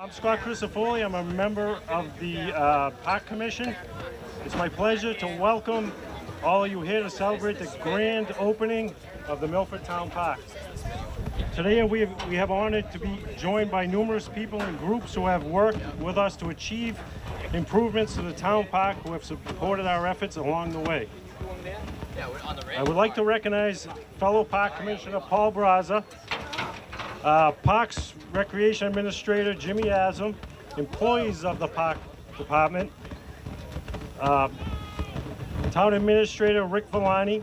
I'm Scott Crisafulli. I'm a member of the Park Commission. It's my pleasure to welcome all of you here to celebrate the grand opening of the Milford Town Park. Today we have honored to be joined by numerous people and groups who have worked with us to achieve improvements to the town park, who have supported our efforts along the way. I would like to recognize fellow Park Commissioner Paul Braza, Parks Recreation Administrator Jimmy Asum, employees of the Park Department, Town Administrator Rick Villani,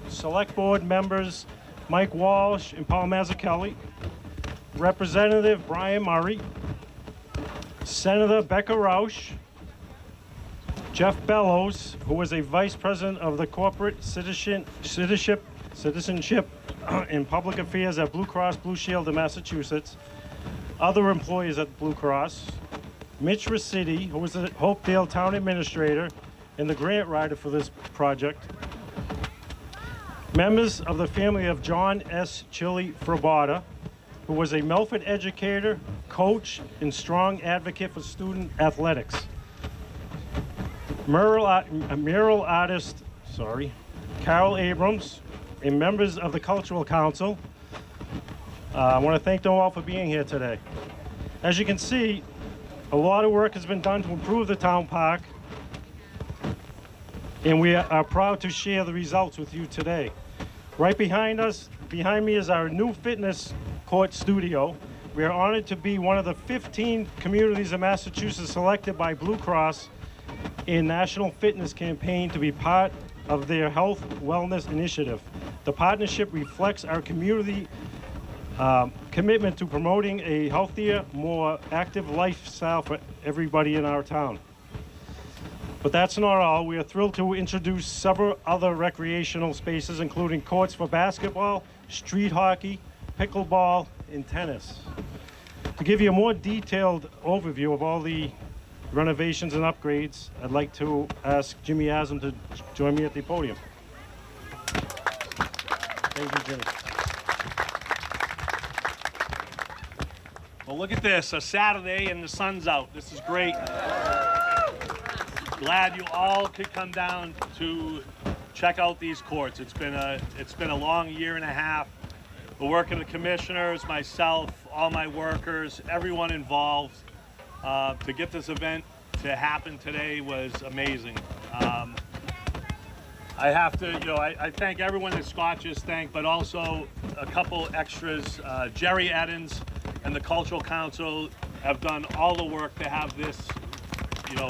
Select Board members Mike Walsh and Paul Mazzucchelli, Representative Brian Murray, Senator Becca Rausch, Jeff Bellows, who was a Vice President of the Corporate Citizenship and Public Affairs at Blue Cross Blue Shield of Massachusetts, other employees at Blue Cross, Mitch Riccitti, who was the Hopedale Town Administrator and the grant writer for this project, members of the family of John S. Chili Frabata, who was a Milford educator, coach, and strong advocate for student athletics, mural artist, Carol Abrams, and members of the Cultural Council. I want to thank them all for being here today. As you can see, a lot of work has been done to improve the town park, and we are proud to share the results with you today. Right behind me is our new fitness court studio. We are honored to be one of the 15 communities in Massachusetts selected by Blue Cross in National Fitness Campaign to be part of their health wellness initiative. The partnership reflects our community commitment to promoting a healthier, more active lifestyle for everybody in our town. But that's not all. We are thrilled to introduce several other recreational spaces, including courts for basketball, street hockey, pickleball, and tennis. To give you a more detailed overview of all the renovations and upgrades, I'd like to ask Jimmy Asum to join me at the podium. Thank you, Jimmy. Well, look at this, a Saturday and the sun's out. This is great. Glad you all could come down to check out these courts. It's been a long year and a half. The work of the commissioners, myself, all my workers, everyone involved to get this event to happen today was amazing. I have to, I thank everyone that Scott just thanked, but also a couple extras. Jerry Eddins and the Cultural Council have done all the work to have this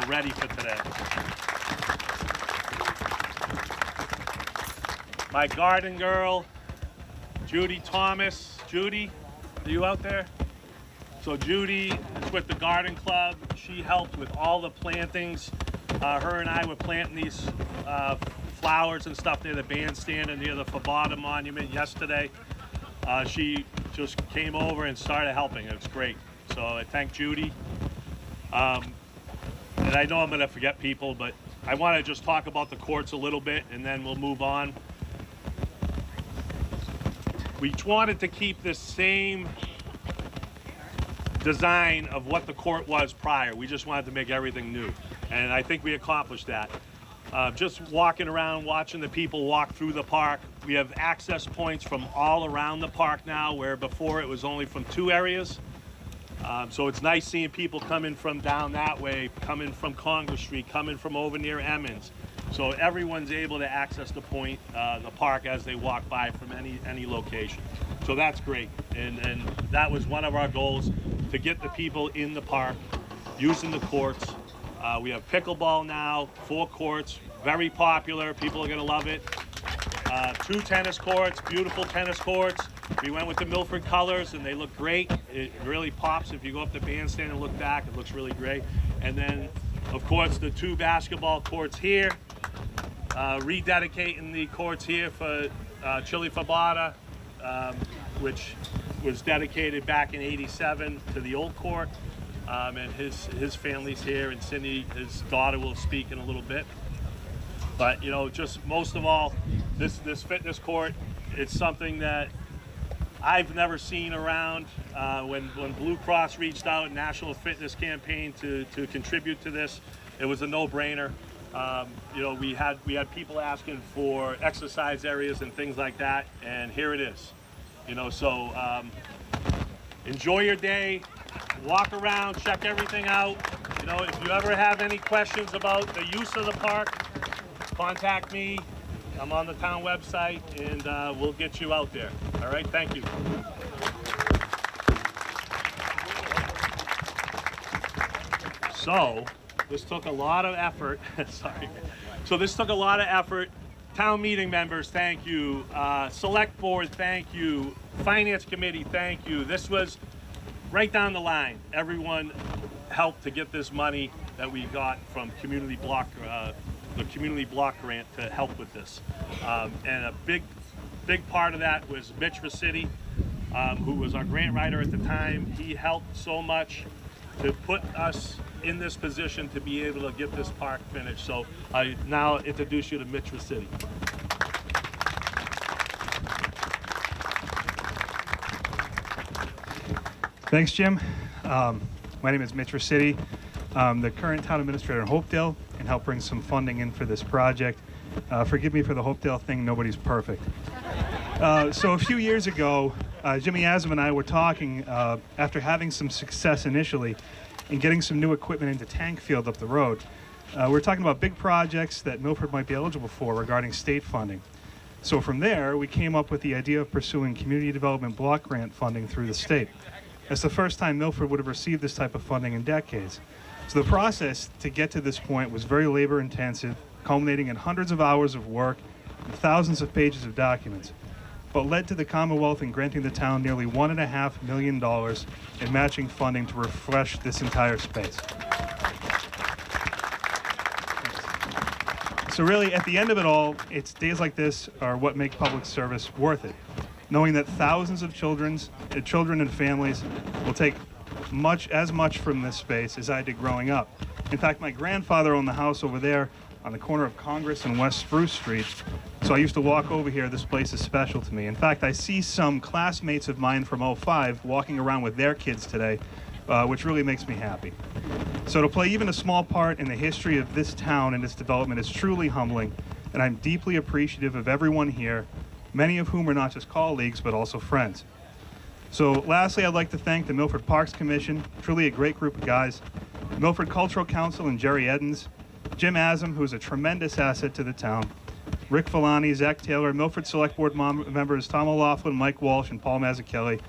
ready for today. My garden girl, Judy Thomas. Judy, are you out there? So Judy is with the garden club. She helped with all the plantings. Her and I were planting these flowers and stuff near the bandstand and near the Frabata Monument yesterday. She just came over and started helping. It was great. So I thank Judy. And I know I'm going to forget people, but I want to just talk about the courts a little bit, and then we'll move on. We wanted to keep the same design of what the court was prior. We just wanted to make everything new, and I think we accomplished that. Just walking around, watching the people walk through the park. We have access points from all around the park now, where before it was only from 2 areas. So it's nice seeing people coming from down that way, coming from Congress Street, coming from over near Emmons. So everyone's able to access the park as they walk by from any location. So that's great. And that was one of our goals, to get the people in the park using the courts. We have pickleball now, 4 courts, very popular. People are going to love it. 2 tennis courts, beautiful tennis courts. We went with the Milford colors, and they look great. It really pops if you go up the bandstand and look back. It looks really great. And then, of course, the 2 basketball courts here. Rededicating the courts here for Chili Frabata, which was dedicated back in '87 to the old court. And his family's here, and Cindy, his daughter, will speak in a little bit. But just most of all, this fitness court, it's something that I've never seen around. When Blue Cross reached out, National Fitness Campaign, to contribute to this, it was a no-brainer. You know, we had people asking for exercise areas and things like that, and here it is. You know, so enjoy your day, walk around, check everything out. You know, if you ever have any questions about the use of the park, contact me. I'm on the town website, and we'll get you out there. All right, thank you. So, this took a lot of effort. Sorry. So this took a lot of effort. Town meeting members, thank you. Select board, thank you. Finance committee, thank you. This was right down the line. Everyone helped to get this money that we got from community block, the community block grant to help with this. And a big part of that was Mitch Rossetti, who was our grant writer at the time. He helped so much to put us in this position to be able to get this park finished. So I now introduce you to Mitch Rossetti. Thanks, Jim. My name is Mitch Rossetti. I'm the current town administrator in Hopedale and help bring some funding in for this project. Forgive me for the Hopedale thing, nobody's perfect. So a few years ago, Jimmy Asum and I were talking after having some success initially in getting some new equipment into Tank Field up the road. We're talking about big projects that Milford might be eligible for regarding state funding. So from there, we came up with the idea of pursuing community development block grant funding through the state. It's the first time Milford would have received this type of funding in decades. So the process to get to this point was very labor intensive, culminating in hundreds of hours of work and thousands of pages of documents, but led to the Commonwealth in granting the town nearly $1.5 million in matching funding to refresh this entire space. So really, at the end of it all, it's days like this are what make public service worth it. Knowing that thousands of children and families will take as much from this space as I did growing up. In fact, my grandfather owned the house over there on the corner of Congress and West Spruce Street. So I used to walk over here. This place is special to me. In fact, I see some classmates of mine from '05 walking around with their kids today, which really makes me happy. So to play even a small part in the history of this town and its development is truly humbling, and I'm deeply appreciative of everyone here, many of whom are not just colleagues, but also friends. So lastly, I'd like to thank the Milford Parks Commission, truly a great group of guys, Milford Cultural Council and Jerry Edens, Jim Asum, who is a tremendous asset to the town, Rick Villani, Zach Taylor, Milford Select Board members Tom O'Laughlin, Mike Walsh, and Paul Mazzucchelli,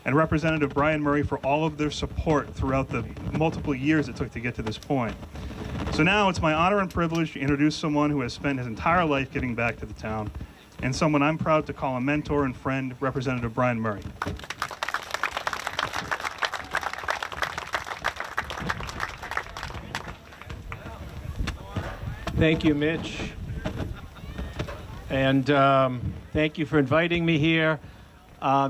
and Representative Brian Murray for all of their support throughout the multiple years it took to get to this point. So now it's my honor and privilege to introduce someone who has spent his entire life giving back to the town, and someone I'm proud to call a mentor and friend, Representative Brian Murray. Thank you, Mitch. And thank you for inviting me here.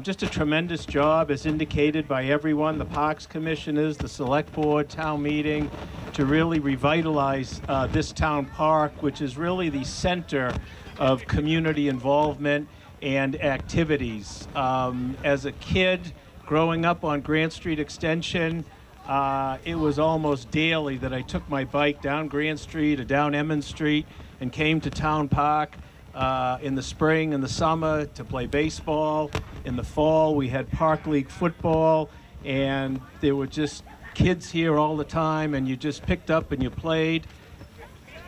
Just a tremendous job, as indicated by everyone, the Parks Commissioners, the Select Board, Town Meeting, to really revitalize this town park, which is really the center of community involvement and activities. As a kid growing up on Grant Street Extension, it was almost daily that I took my bike down Grant Street or down Emmons Street and came to Town Park in the spring and the summer to play baseball. In the fall, we had Park League football, and there were just kids here all the time, and you just picked up and you played.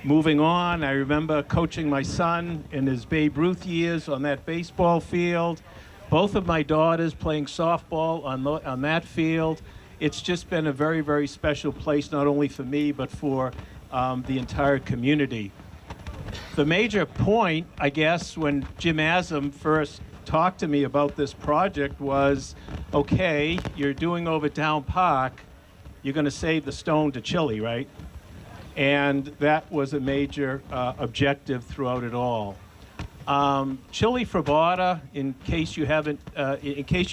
Moving on, I remember coaching my son in his Babe Ruth years on that baseball field. Both of my daughters playing softball on that field. It's just been a very, very special place, not only for me, but for the entire community. The major point, I guess, when Jim Asum first talked to me about this project was, okay, you're doing over Town Park, you're going to save the stone to Chile, right? And that was a major objective throughout it all. Chile Frabata, in case you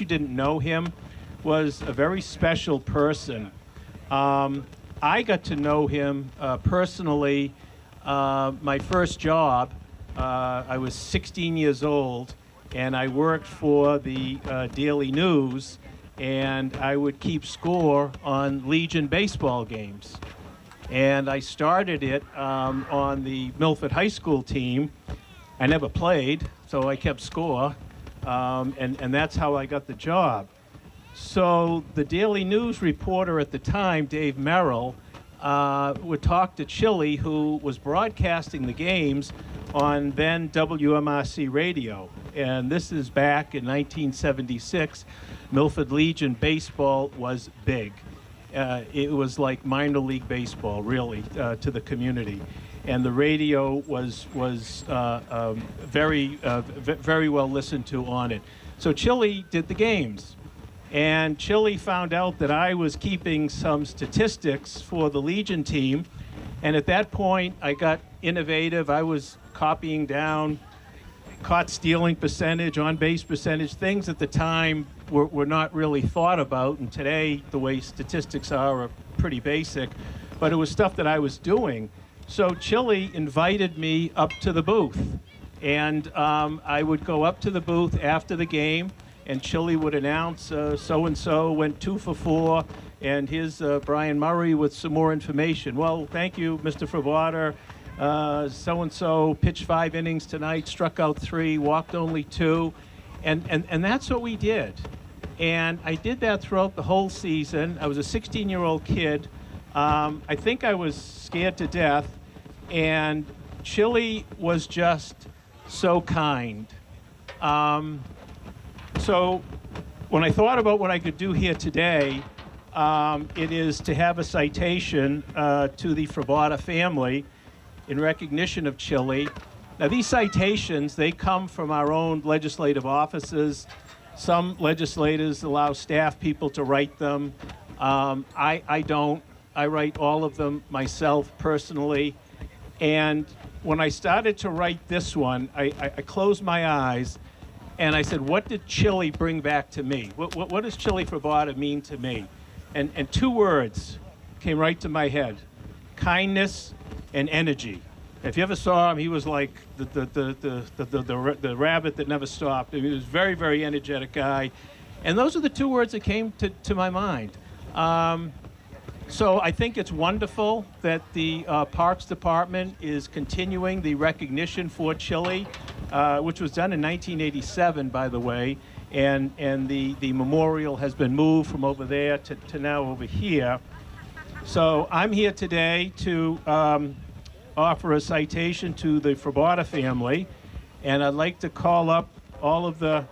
didn't know him, was a very special person. I got to know him personally. My first job, I was 16 years old, and I worked for the Daily News, and I would keep score on Legion baseball games. And I started it on the Milford High School team. I never played, so I kept score, and that's how I got the job. So the Daily News reporter at the time, Dave Merrill, would talk to Chili, who was broadcasting the games on then WMRC radio. And this is back in 1976. Milford Legion baseball was big. It was like minor league baseball, really, to the community. And the radio was very well listened to on it. So Chili did the games. And Chili found out that I was keeping some statistics for the Legion team. And at that point, I got innovative. I was copying down caught stealing percentage, on-base percentage, things at the time were not really thought about. And today, the way statistics are pretty basic. But it was stuff that I was doing. So Chili invited me up to the booth. And I would go up to the booth after the game, and Chili would announce so-and-so went 2 for 4, and here's Brian Murray with some more information. Well, thank you, Mr. Frabata. So-and-so pitched 5 innings tonight, struck out 3, walked only 2, and that's what we did. And I did that throughout the whole season. I was a 16-year-old kid. I think I was scared to death, and Chili was just so kind. So when I thought about what I could do here today, it is to have a citation to the Frabata family in recognition of Chili. Now, these citations, they come from our own legislative offices. Some legislators allow staff people to write them. I don't. I write all of them myself personally. And when I started to write this one, I closed my eyes and I said, what did Chili bring back to me? What does Chili Frabata mean to me? And 2 words came right to my head: kindness and energy. If you ever saw him, he was like the rabbit that never stopped. I mean, he was a very, very energetic guy. And those are the 2 words that came to my mind. So I think it's wonderful that the Parks Department is continuing the recognition for Chili, which was done in 1987, by the way, and the memorial has been moved from over there to now over here. So I'm here today to offer a citation to the Frabata family, and I'd like to call up all of the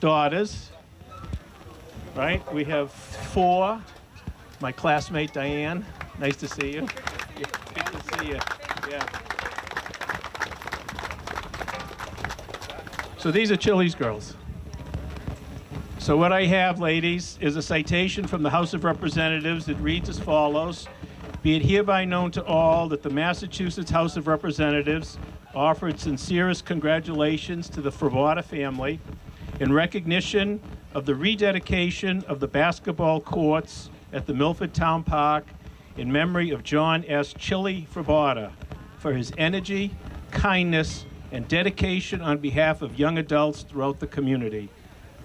daughters. Right, we have 4. My classmate, Diane. Nice to see you. Good to see you. Yeah. So these are Chili's girls. So what I have, ladies, is a citation from the House of Representatives that reads as follows: Be it hereby known to all that the Massachusetts House of Representatives offer its sincerest congratulations to the Frabata family in recognition of the rededication of the basketball courts at the Milford Town Park in memory of John S. Chili Frabata for his energy, kindness, and dedication on behalf of young adults throughout the community.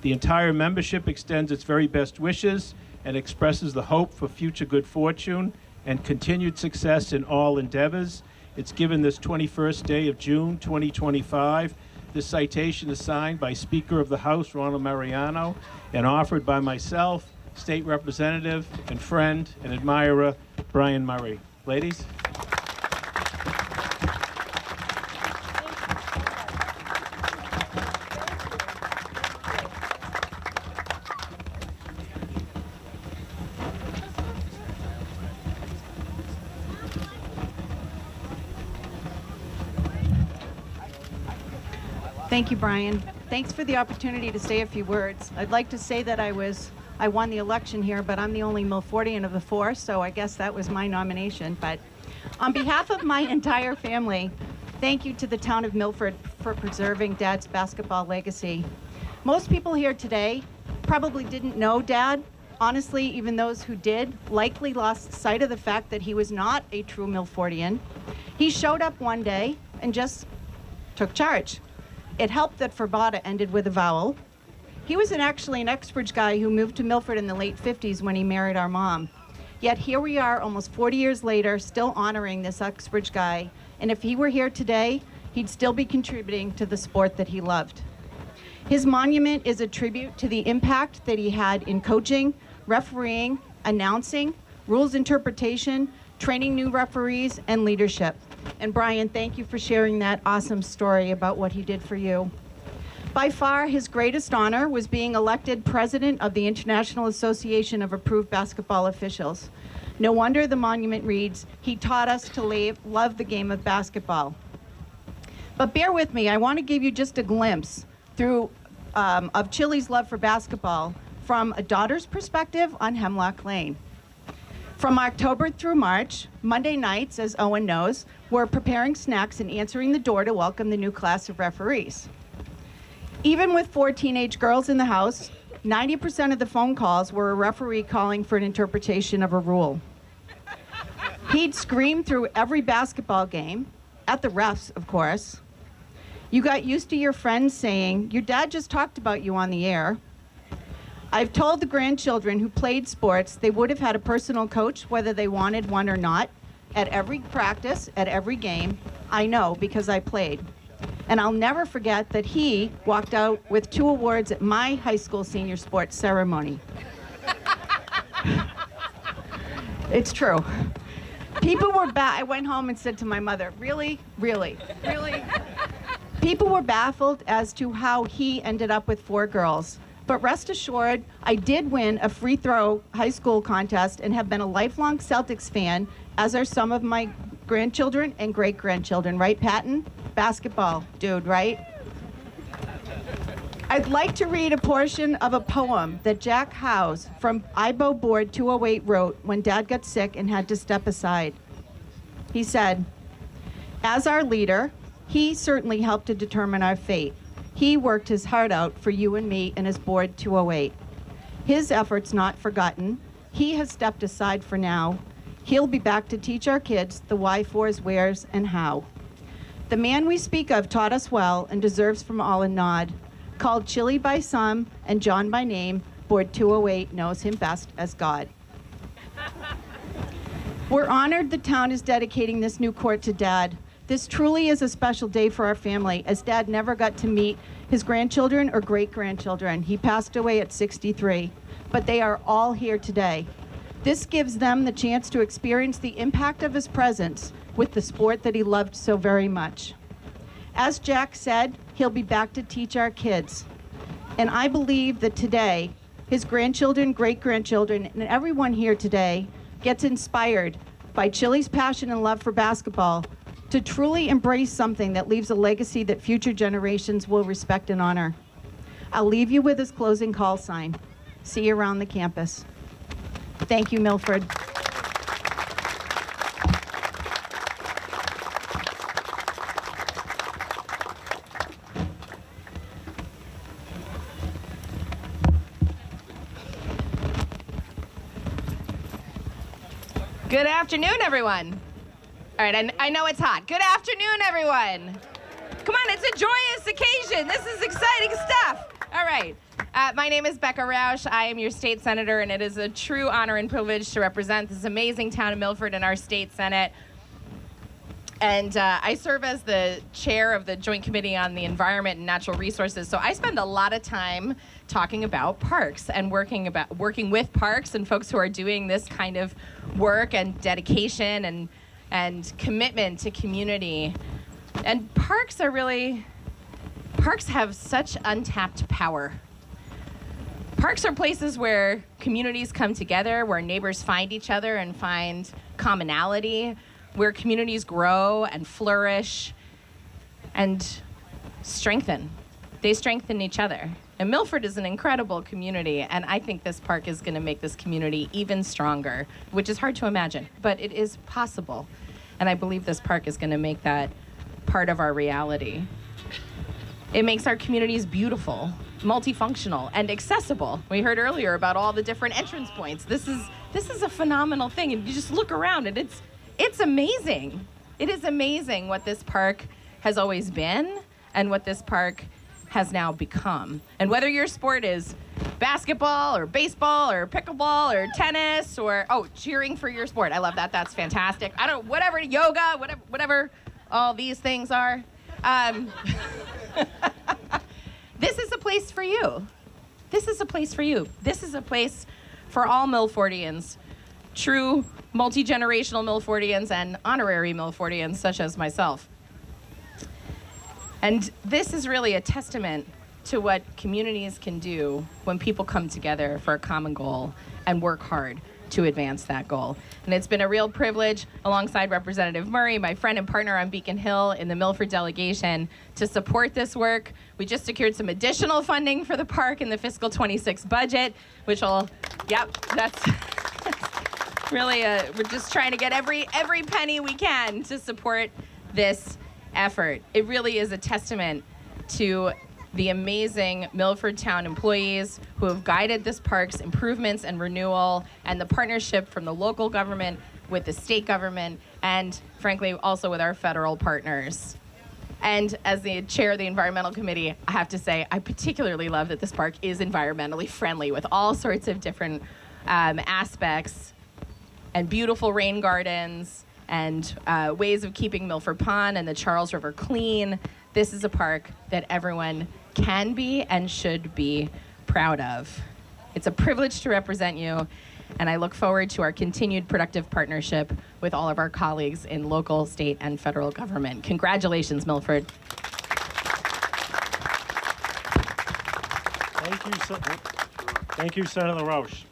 The entire membership extends its very best wishes and expresses the hope for future good fortune and continued success in all endeavors. It's given this 21st day of June 2025. This citation is signed by Speaker of the House, Ronald Mariano, and offered by myself, State Representative and friend and admirer, Brian Murray. Ladies. Thank you, Brian. Thanks for the opportunity to say a few words. I'd like to say that I won the election here, but I'm the only Milfordian of the 4, so I guess that was my nomination. But on behalf of my entire family, thank you to the town of Milford for preserving Dad's basketball legacy. Most people here today probably didn't know Dad. Honestly, even those who did likely lost sight of the fact that he was not a true Milfordian. He showed up one day and just took charge. It helped that Verbata ended with a vowel. He was actually an Uxbridge guy who moved to Milford in the late 50s when he married our mom. Yet here we are almost 40 years later, still honoring this Uxbridge guy. And if he were here today, he'd still be contributing to the sport that he loved. His monument is a tribute to the impact that he had in coaching, refereeing, announcing, rules interpretation, training new referees, and leadership. And Brian, thank you for sharing that awesome story about what he did for you. By far, his greatest honor was being elected president of the International Association of Approved Basketball Officials. No wonder the monument reads, "He taught us to love the game of basketball." But bear with me, I want to give you just a glimpse of Chili's love for basketball from a daughter's perspective on Hemlock Lane. From October through March, Monday nights, as Owen knows, we're preparing snacks and answering the door to welcome the new class of referees. Even with 4 teenage girls in the house, 90% of the phone calls were a referee calling for an interpretation of a rule. He'd scream through every basketball game, at the refs, of course. You got used to your friends saying, "Your dad just talked about you on the air." I've told the grandchildren who played sports they would have had a personal coach whether they wanted one or not, at every practice, at every game. I know because I played. And I'll never forget that he walked out with 2 awards at my high school senior sports ceremony. It's true. People were I went home and said to my mother, really? People were baffled as to how he ended up with 4 girls. But rest assured, I did win a free throw high school contest and have been a lifelong Celtics fan, as are some of my grandchildren and great-grandchildren. Right, Patton? Basketball, dude, right? I'd like to read a portion of a poem that Jack Howes from IBO Board 208 wrote when Dad got sick and had to step aside. He said, "As our leader, he certainly helped to determine our fate. He worked his heart out for you and me in his Board 208. His efforts not forgotten. He has stepped aside for now. He'll be back to teach our kids the why, fors, wheres, and how. The man we speak of taught us well and deserves from all a nod. Called Chili by some and John by name, Board 208 knows him best as God." We're honored the town is dedicating this new court to Dad. This truly is a special day for our family, as Dad never got to meet his grandchildren or great-grandchildren. He passed away at 63, but they are all here today. This gives them the chance to experience the impact of his presence with the sport that he loved so very much. As Jack said, he'll be back to teach our kids. And I believe that today, his grandchildren, great-grandchildren, and everyone here today gets inspired by Chili's passion and love for basketball to truly embrace something that leaves a legacy that future generations will respect and honor. I'll leave you with his closing call sign. See you around the campus. Thank you, Milford. Good afternoon, everyone. All right, I know it's hot. Good afternoon, everyone. Come on, it's a joyous occasion. This is exciting stuff. All right. My name is Becca Rausch. I am your state senator, and it is a true honor and privilege to represent this amazing town of Milford in our state senate. And I serve as the chair of the Joint Committee on the Environment and Natural Resources. So I spend a lot of time talking about parks and working with parks and folks who are doing this kind of work and dedication and commitment to community. And parks have such untapped power. Parks are places where communities come together, where neighbors find each other and find commonality, where communities grow and flourish and strengthen. They strengthen each other. And Milford is an incredible community, and I think this park is going to make this community even stronger, which is hard to imagine, but it is possible. And I believe this park is going to make that part of our reality. It makes our communities beautiful, multifunctional, and accessible. We heard earlier about all the different entrance points. This is a phenomenal thing, and you just look around and it's amazing. It is amazing what this park has always been and what this park has now become. And whether your sport is basketball or baseball or pickleball or tennis or, cheering for your sport. I love that. That's fantastic. Whatever, yoga, whatever all these things are. This is a place for you. This is a place for you. This is a place for all Milfordians, true multi-generational Milfordians and honorary Milfordians such as myself. And this is really a testament to what communities can do when people come together for a common goal and work hard to advance that goal. And it's been a real privilege, alongside Representative Murray, my friend and partner on Beacon Hill in the Milford delegation, to support this work. We just secured some additional funding for the park in the fiscal 26 budget, which will, that's really, we're just trying to get every penny we can to support this effort. It really is a testament to the amazing Milford Town employees who have guided this park's improvements and renewal, and the partnership from the local government with the state government, and frankly, also with our federal partners. And as the chair of the environmental committee, I have to say, I particularly love that this park is environmentally friendly with all sorts of different aspects, and beautiful rain gardens, and ways of keeping Milford Pond and the Charles River clean. This is a park that everyone can be and should be proud of. It's a privilege to represent you, and I look forward to our continued productive partnership with all of our colleagues in local, state, and federal government. Congratulations, Milford. Thank you, Senator Roush.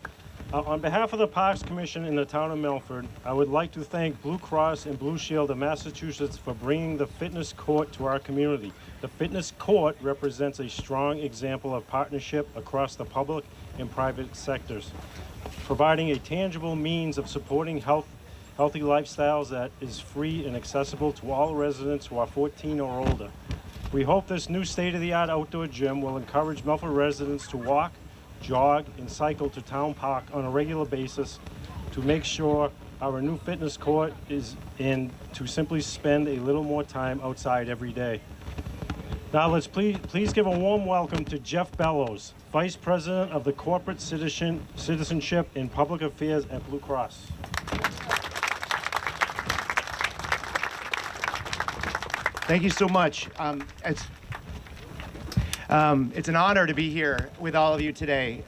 On behalf of the Parks Commission in the town of Milford, I would like to thank Blue Cross and Blue Shield of Massachusetts for bringing the fitness court to our community. The fitness court represents a strong example of partnership across the public and private sectors, providing a tangible means of supporting healthy lifestyles that is free and accessible to all residents who are 14 or older. We hope this new state-of-the-art outdoor gym will encourage Milford residents to walk, jog, and cycle to Town Park on a regular basis to make sure our new fitness court is in, to simply spend a little more time outside every day. Now let's please give a warm welcome to Jeff Bellows, Vice President of the Corporate Citizenship and Public Affairs at Blue Cross. Thank you so much. It's an honor to be here with all of you today.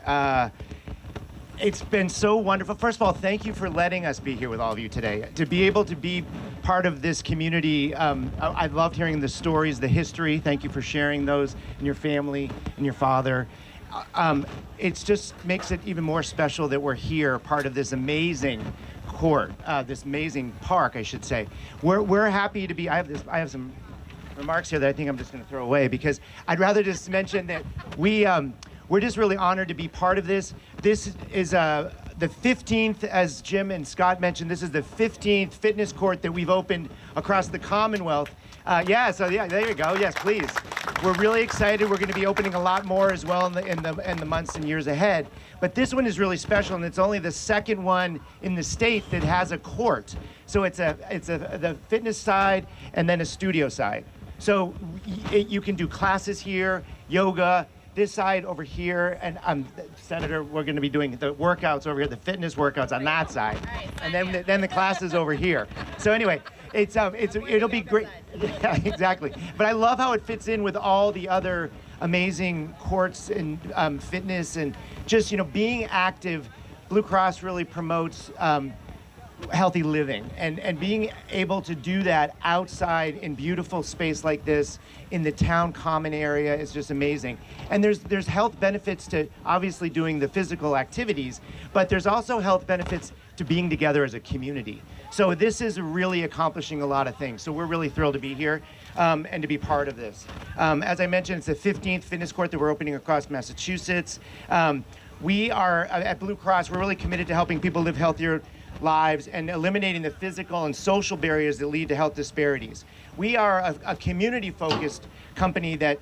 It's been so wonderful. First of all, thank you for letting us be here with all of you today. To be able to be part of this community, I loved hearing the stories, the history. Thank you for sharing those, and your family and your father. It just makes it even more special that we're here, part of this amazing court, this amazing park, I should say. We're happy to be. I have some remarks here that I think I'm just going to throw away, because I'd rather just mention that we're just really honored to be part of this. This is the 15th, as Jim and Scott mentioned, this is the 15th fitness court that we've opened across the Commonwealth. There you go. Yes, please. We're really excited. We're going to be opening a lot more as well in the months and years ahead. But this one is really special, and it's only the second one in the state that has a court. So it's the fitness side and then a studio side. So you can do classes here, yoga, this side over here, and Senator, we're going to be doing the workouts over here, the fitness workouts on that side, and then the classes over here. So anyway, it'll be great. Yeah, exactly. But I love how it fits in with all the other amazing courts and fitness, and just being active. Blue Cross really promotes healthy living, and being able to do that outside in beautiful space like this in the town common area is just amazing. And there's health benefits to obviously doing the physical activities, but there's also health benefits to being together as a community. So this is really accomplishing a lot of things. So we're really thrilled to be here and to be part of this. As I mentioned, it's the 15th fitness court that we're opening across Massachusetts. We are at Blue Cross, we're really committed to helping people live healthier lives and eliminating the physical and social barriers that lead to health disparities. We are a community-focused company that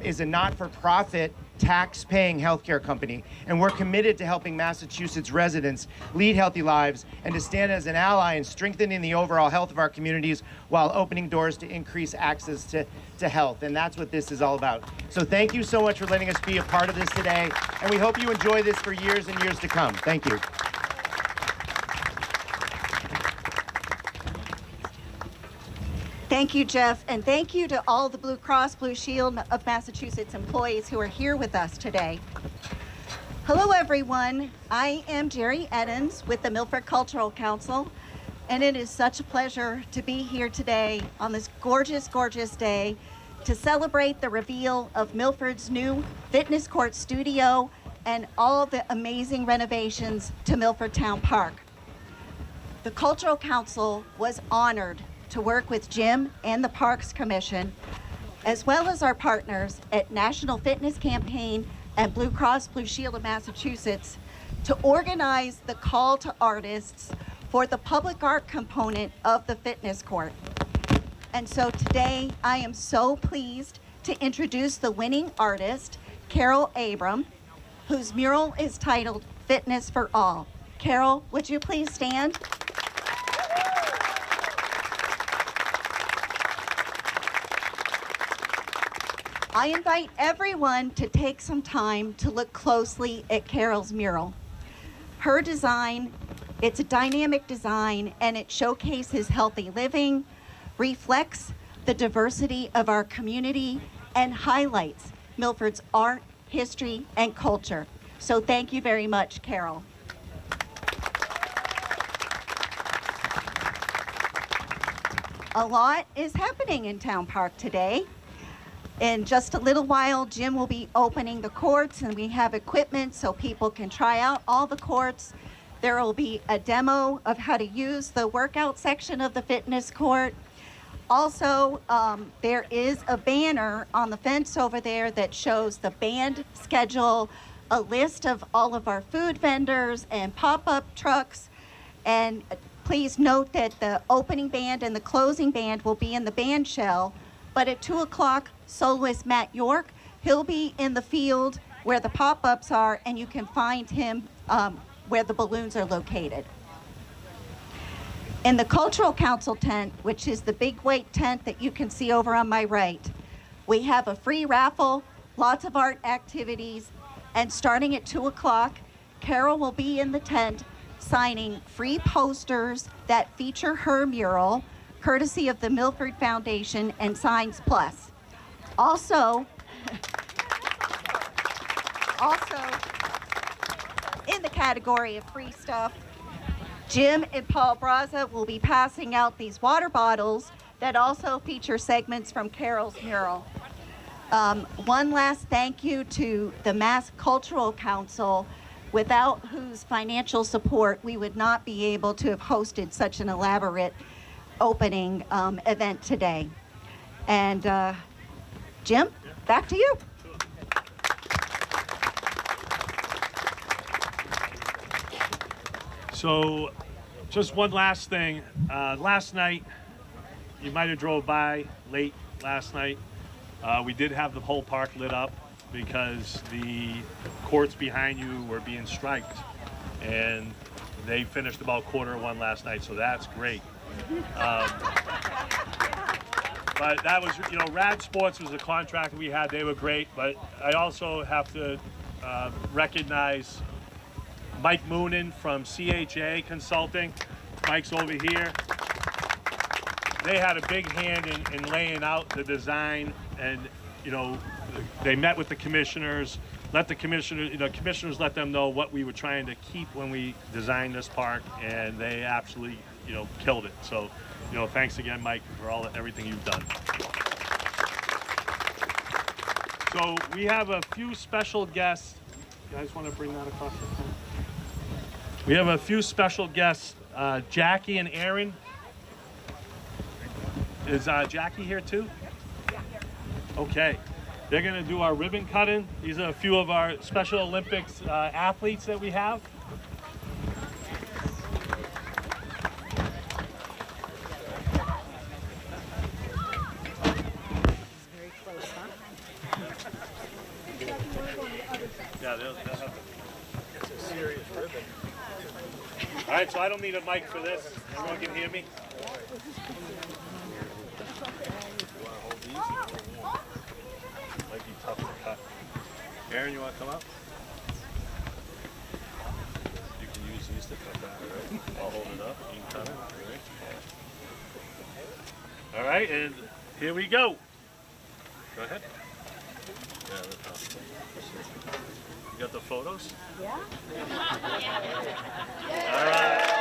is a not-for-profit tax-paying healthcare company, and we're committed to helping Massachusetts residents lead healthy lives and to stand as an ally in strengthening the overall health of our communities while opening doors to increase access to health. And that's what this is all about. So thank you so much for letting us be a part of this today, and we hope you enjoy this for years and years to come. Thank you. Thank you, Jeff, and thank you to all the Blue Cross Blue Shield of Massachusetts employees who are here with us today. Hello, everyone. I am Jerry Eddins with the Milford Cultural Council, and it is such a pleasure to be here today on this gorgeous, gorgeous day to celebrate the reveal of Milford's new fitness court studio and all the amazing renovations to Milford Town Park. The Cultural Council was honored to work with Jim and the Parks Commission, as well as our partners at National Fitness Campaign and Blue Cross Blue Shield of Massachusetts to organize the call to artists for the public art component of the fitness court. And so today I am so pleased to introduce the winning artist, Carol Abram, whose mural is titled Fitness for All. Carol, would you please stand? I invite everyone to take some time to look closely at Carol's mural. Her design, it's a dynamic design, and it showcases healthy living, reflects the diversity of our community, and highlights Milford's art, history, and culture. So thank you very much, Carol. A lot is happening in Town Park today. In just a little while, Jim will be opening the courts, and we have equipment so people can try out all the courts. There will be a demo of how to use the workout section of the fitness court. Also, there is a banner on the fence over there that shows the band schedule, a list of all of our food vendors and pop-up trucks. And please note that the opening band and the closing band will be in the band shell, but at 2 o'clock, soloist Matt York, he'll be in the field where the pop-ups are, and you can find him where the balloons are located. In the Cultural Council tent, which is the big weight tent that you can see over on my right, we have a free raffle, lots of art activities, and starting at 2 o'clock, Carol will be in the tent signing free posters that feature her mural, courtesy of the Milford Foundation and Signs Plus. Also, in the category of free stuff, Jim and Paul Braza will be passing out these water bottles that also feature segments from Carol's mural. One last thank you to the Mass Cultural Council, without whose financial support we would not be able to have hosted such an elaborate opening event today. And Jim, back to you. So, just one last thing. Last night, you might have drove by late last night. We did have the whole park lit up because the courts behind you were being striked, and they finished about 1:15 last night, so that's great. But that was, Rad Sports was a contract we had. They were great, but I also have to recognize Mike Moonen from CHA Consulting. Mike's over here. They had a big hand in laying out the design, and they met with the commissioners, commissioners let them know what we were trying to keep when we designed this park, and they absolutely killed it. So thanks again, Mike, for everything you've done. So we have a few special guests. You guys want to bring that across the front? We have a few special guests, Jackie and Aaron. Is Jackie here too? Okay. They're going to do our ribbon cutting. These are a few of our Special Olympics athletes that we have. Very close, huh? right, so I don't need a mic for this. Everyone can hear me? Might be tough to cut. Aaron, you want to come up? You can use these to cut that, right? I'll hold it up. You can cut it, all right? All right, and here we go. Go ahead. Yeah, you got the photos? Yeah. All right.